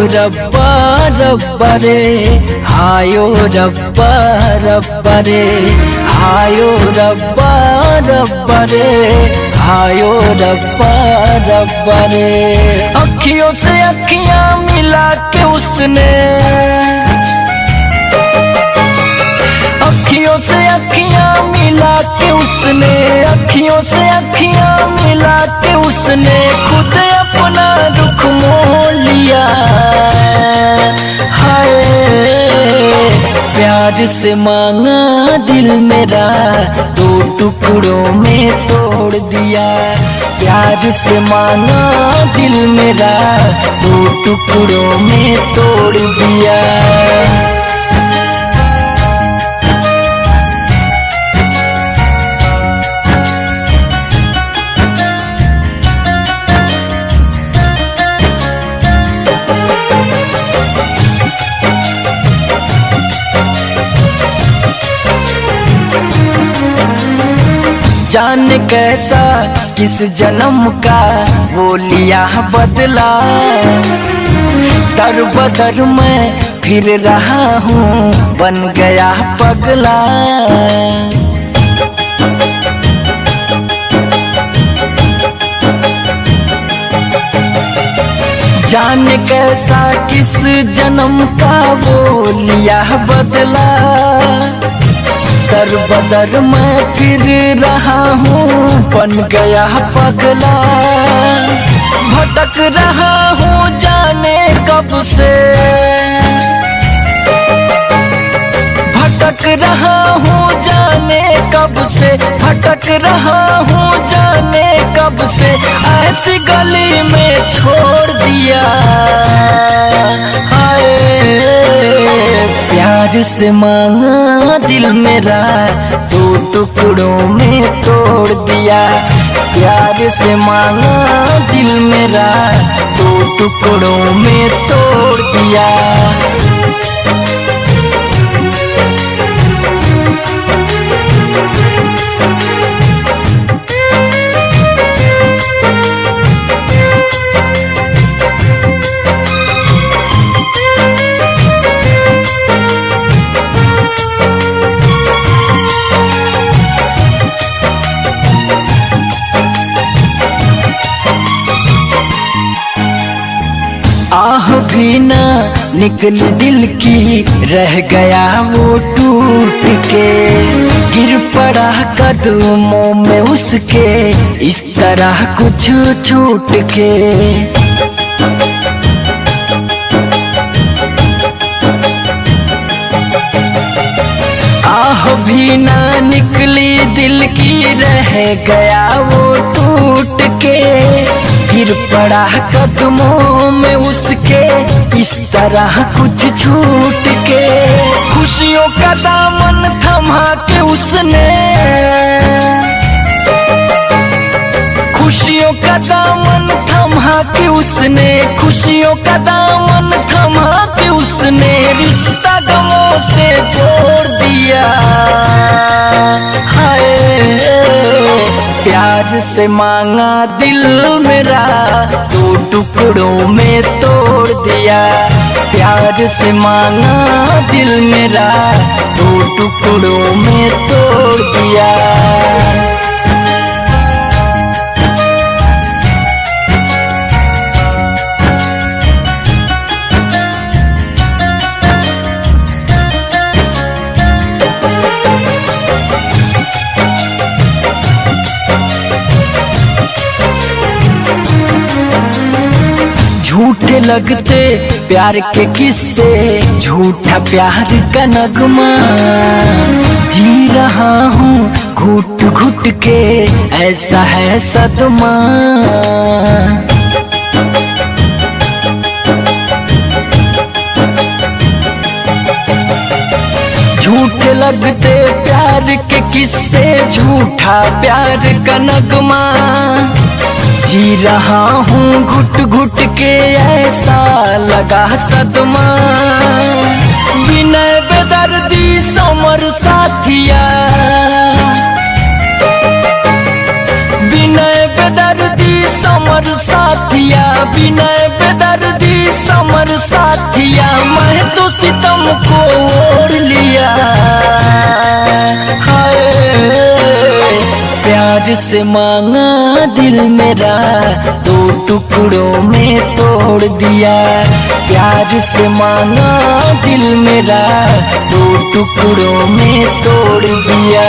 रब्बा रब्बा रे, हायो रब्बा रब्बा रे, हायो रब्बा रब्बा रे, हायो रब्बा रब्बा रे। अखियों से अखियां मिला के उसने, अखियों से अखियां मिला के उसने, अखियों से अखियां मिला के उसने खुद अपना रुख मोड़ लिया। हाय प्यार से मांगा दिल मेरा दो टुकड़ों में तोड़ दिया। प्यार से मांगा दिल मेरा दो टुकड़ों में तोड़ दिया। जाने कैसा किस जन्म का वो लिया बदला, दर बदर मैं फिर रहा हूँ बन गया पगला। जाने कैसा किस जन्म का वो लिया बदला, दर बदर मैं फिर रहा हूँ बन गया पगला। भटक रहा हूँ जाने कब से, भटक रहा हूँ जाने कब से, भटक रहा हूँ जाने कब से, ऐसी गली में छोड़ दिया। हाय प्यार से मांगा दिल मेरा दो टुकड़ों में तोड़ दिया। प्यार से मांगा दिल मेरा दो टुकड़ों में तोड़ दिया। आह भी ना निकली दिल की, रह गया वो टूट के, गिर पड़ा कदमों में उसके, इस तरह कुछ छूट के। आह भी ना निकली दिल की, रह गया वो टूट के, गिर पड़ा कदमों में उसके, इस तरह कुछ छूट के। खुशियों का दामन थमा के उसने, खुशियों का दामन थमा के उसने, खुशियों का दामन थमा के उसने रिश्ता गमों से जोड़ दिया। हाय प्यार से मांगा दिल मेरा दो टुकड़ों में तोड़ दिया। प्यार से मांगा दिल मेरा दो टुकड़ों में तोड़ दिया। झूठे लगते प्यार के किस्से, झूठा प्यार का नगमा, जी रहा हूँ घुट घुट के, ऐसा है सदमा। झूठे लगते प्यार के किस्से, झूठा प्यार का नगमा, जी रहा हूँ घुट घुट के, ऐसा लगा सदमा। विनय बेदर्दी समर साथिया, विनय बेदर्दी समर साथिया, विनय बेदर्दी समर साथिया मैं तो सितम को ओढ़ लिया। हाय प्यार से मांगा दिल मेरा दो टुकड़ों में तोड़ दिया। प्यार से मांगा दिल मेरा दो टुकड़ों में तोड़ दिया।